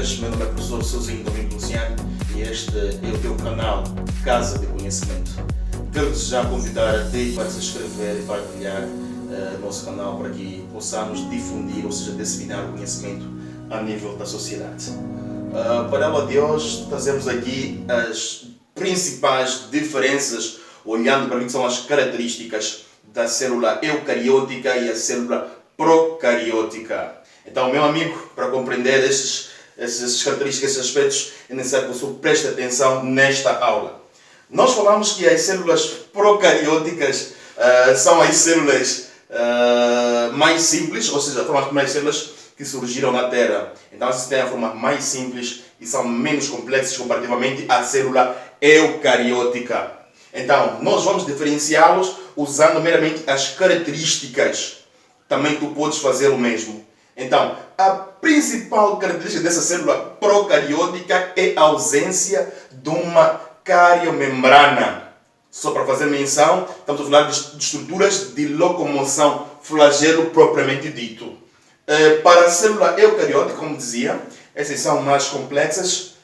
vidas, meu nome é o professor Sozinho Domingo Luciano e este é o teu canal Casa de Conhecimento. Quero desejar convidar a ti para se inscrever e partilhar o nosso canal para que possamos difundir, ou seja, disseminar o conhecimento a nível da sociedade. Para a aula de hoje trazemos aqui as principais diferenças, olhando para o que são as características da célula eucariótica e a célula procariótica. Então, meu amigo, para compreender essas características, esses aspectos, é necessário que você preste atenção nesta aula. Nós falamos que as células procarióticas são as células mais simples, ou seja, foram as primeiras células que surgiram na Terra. Então, essas têm a forma mais simples e são menos complexas comparativamente à célula eucariótica. Então, nós vamos diferenciá-los usando meramente as características. Também tu podes fazer o mesmo. Então, a principal característica dessa célula procariótica é a ausência de uma cariomembrana. Só para fazer menção, estamos a falar de estruturas de locomoção, flagelo propriamente dito. Para a célula eucariótica, como dizia, essas são mais complexas,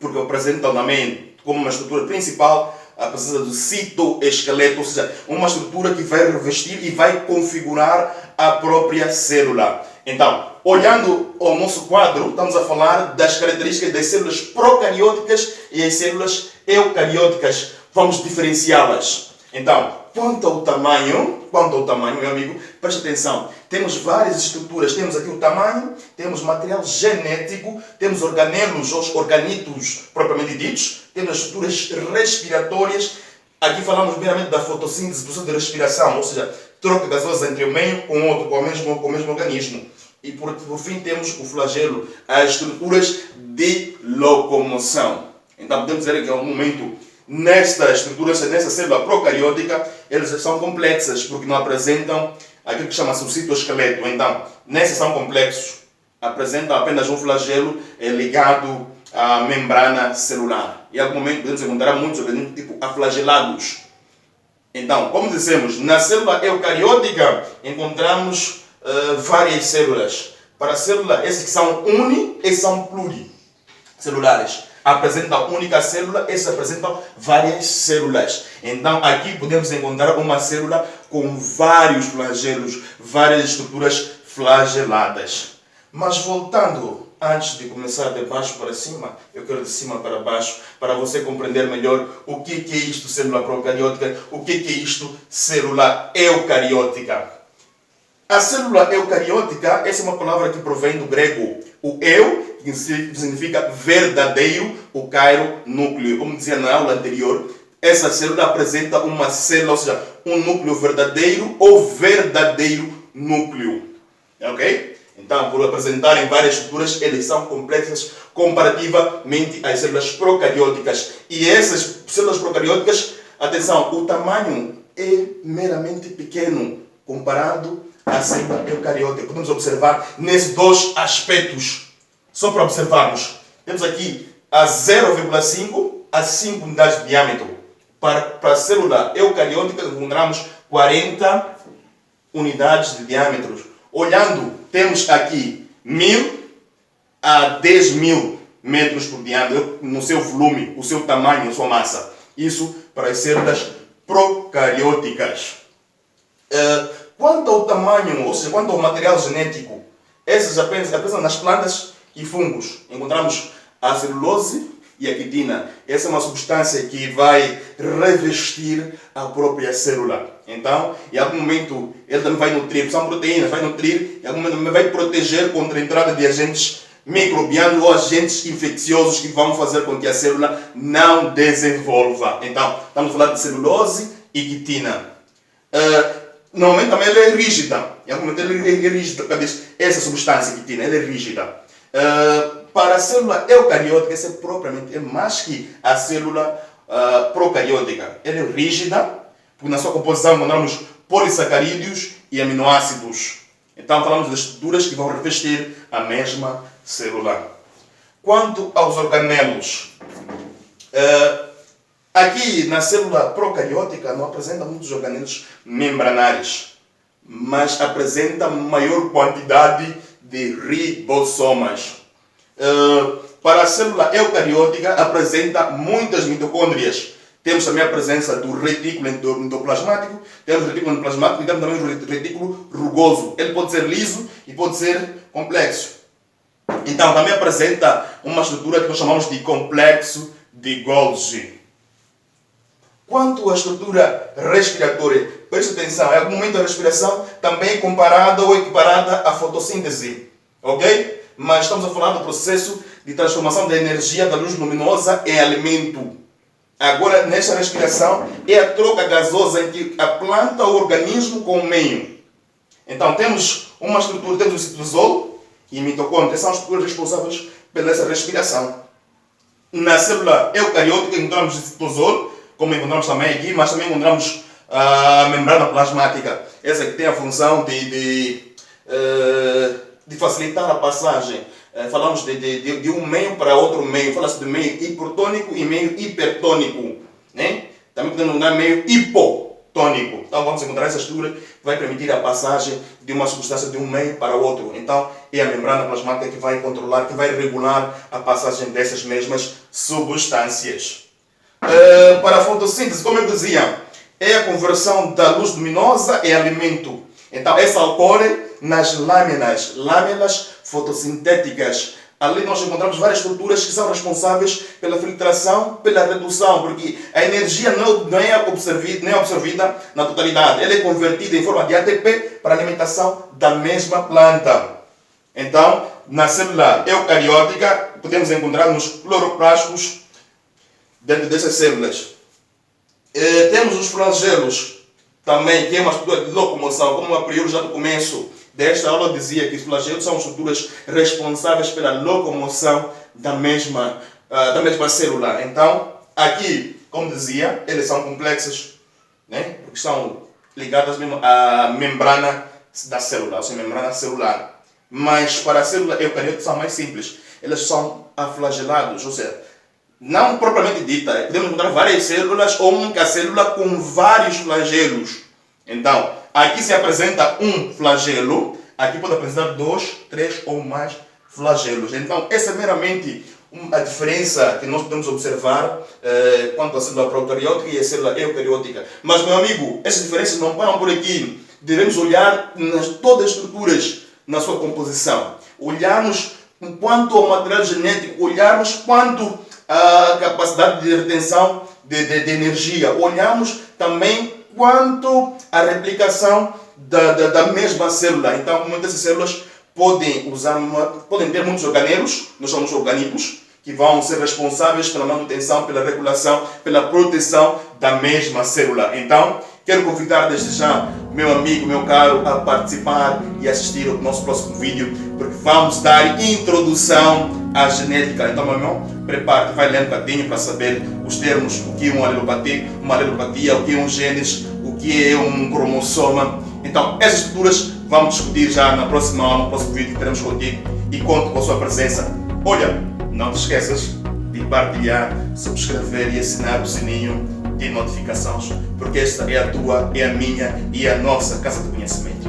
porque apresentam também como uma estrutura principal a presença do citoesqueleto, ou seja, uma estrutura que vai revestir e vai configurar a própria célula. Então, olhando ao nosso quadro, estamos a falar das características das células procarióticas e as células eucarióticas. Vamos diferenciá-las. Então, quanto ao tamanho, meu amigo, preste atenção. Temos várias estruturas. Temos aqui o tamanho, temos material genético, temos organelos, os organitos propriamente ditos, temos as estruturas respiratórias. Aqui falamos meramente da fotossíntese, processo de respiração, ou seja, troca gasosa entre o meio com o outro, com o mesmo organismo. E por fim temos o flagelo, as estruturas de locomoção. Então podemos dizer que em algum momento nesta estrutura, nessa célula procariótica, elas são complexas porque não apresentam aquilo que chama-se o citoesqueleto. Então, nessas são complexos, apresentam apenas um flagelo ligado à membrana celular. E em algum momento podemos encontrar muitos organismos tipo aflagelados. Então, como dissemos, na célula eucariótica encontramos várias células. Para a célula, essas que são e são pluricelulares. Apresentam a única célula, essas apresentam várias células. Então, aqui podemos encontrar uma célula com vários flagelos, várias estruturas flageladas. Mas voltando, antes de começar de baixo para cima, eu quero de cima para baixo, para você compreender melhor o que é isto célula procariótica, o que é isto célula eucariótica. A célula eucariótica, essa é uma palavra que provém do grego. O eu, que significa verdadeiro, o cairo, núcleo. Como dizia na aula anterior, essa célula apresenta uma célula, ou seja, um núcleo verdadeiro ou verdadeiro núcleo. Ok? Então, por apresentarem várias estruturas, eles são complexas comparativamente às células procarióticas. E essas células procarióticas, atenção, o tamanho é meramente pequeno comparado à célula eucariótica. Podemos observar nesses dois aspectos. Só para observarmos, temos aqui a 0,5 a 5 unidades de diâmetro. Para a célula eucariótica, encontramos 40 unidades de diâmetro. Olhando, temos aqui 1000 a 10.000 metros por diâmetro no seu volume, o seu tamanho, a sua massa. Isso para as células procarióticas. Quanto ao tamanho, ou seja, quanto ao material genético, essas apenas nas plantas e fungos. Encontramos a celulose e a quitina. Essa é uma substância que vai revestir a própria célula. Então, em algum momento, ele também vai nutrir, são proteínas, vai nutrir, em algum momento também vai proteger contra a entrada de agentes microbianos ou agentes infecciosos que vão fazer com que a célula não desenvolva. Então, estamos falando de celulose e quitina. Normalmente também ela é rígida. Em algum momento ela é rígida. Essa substância quitina, ela é rígida. Para a célula eucariótica, essa é mais que a célula procariótica. Ela é rígida, porque na sua composição encontramos polissacarídeos e aminoácidos. Então falamos das estruturas que vão revestir a mesma célula. Quanto aos organelos, aqui na célula procariótica não apresenta muitos organelos membranares, mas apresenta maior quantidade de ribossomas. Para a célula eucariótica apresenta muitas mitocôndrias. Temos também a presença do retículo endoplasmático, temos o retículo endoplasmático e temos também o retículo rugoso. Ele pode ser liso e pode ser complexo. Então também apresenta uma estrutura que nós chamamos de complexo de Golgi. Quanto à estrutura respiratória, preste atenção, em algum momento da respiração também comparada ou equiparada à fotossíntese, ok? Mas estamos a falar do processo de transformação da energia da luz luminosa em alimento. Agora, nesta respiração, é a troca gasosa entre a planta ou o organismo com o meio. Então, temos uma estrutura, temos o citosol e mitocôndria, são as estruturas responsáveis pela essa respiração. Na célula eucariótica encontramos o citosol, como encontramos também aqui, mas também encontramos a membrana plasmática. Essa que tem a função de facilitar a passagem. Falamos de um meio para outro meio. Fala-se de meio hipertônico e meio hipertônico. Né? Também podemos encontrar meio hipotônico. Então vamos encontrar essa estrutura que vai permitir a passagem de uma substância de um meio para outro. Então é a membrana plasmática que vai controlar, que vai regular a passagem dessas mesmas substâncias. Para a fotossíntese, como eu dizia, é a conversão da luz luminosa em alimento. Então essa ocorre nas lâminas fotossintéticas. Ali nós encontramos várias estruturas que são responsáveis pela filtração, pela redução, porque a energia não é absorvida na totalidade. Ela é convertida em forma de ATP para a alimentação da mesma planta. Então, na célula eucariótica, podemos encontrar nos cloroplastos dentro dessas células. Temos os flagelos também, que é uma estrutura de locomoção, como a priori já no começo desta aula eu dizia que os flagelos são estruturas responsáveis pela locomoção da mesma célula. Então, aqui, como dizia, eles são complexos, né? Porque estão ligadas mesmo à membrana da célula, ou seja, membrana celular. Mas para a célula eucariótica são mais simples. Eles são aflagelados, ou seja, não propriamente dita. Podemos encontrar várias células ou uma célula com vários flagelos. Então, aqui se apresenta um flagelo, aqui pode apresentar 2, 3 ou mais flagelos. Então, essa é meramente a diferença que nós podemos observar quanto à célula procariótica e a célula eucariótica. Mas, meu amigo, essas diferenças não param por aqui. Devemos olhar todas as estruturas na sua composição. Olharmos quanto ao material genético, olharmos quanto à capacidade de retenção de energia. Olhamos também quanto à replicação da mesma célula. Então, muitas dessas células podem ter muitos organelos, nós chamamos de organídeos, que vão ser responsáveis pela manutenção, pela regulação, pela proteção da mesma célula. Então, quero convidar desde já meu amigo, meu caro, a participar e assistir ao nosso próximo vídeo, porque vamos dar introdução à genética. Então, meu irmão, prepare-te, vai lendo um bocadinho para saber os termos, o que é uma alelopatia, o que é um genes, o que é um cromossoma. Então, essas estruturas vamos discutir já na próxima aula, no próximo vídeo que teremos contigo, e conto com a sua presença. Olha, não te esqueças de partilhar, subscrever e assinar o sininho de notificações, porque esta é a tua, é a minha e a nossa casa de conhecimento.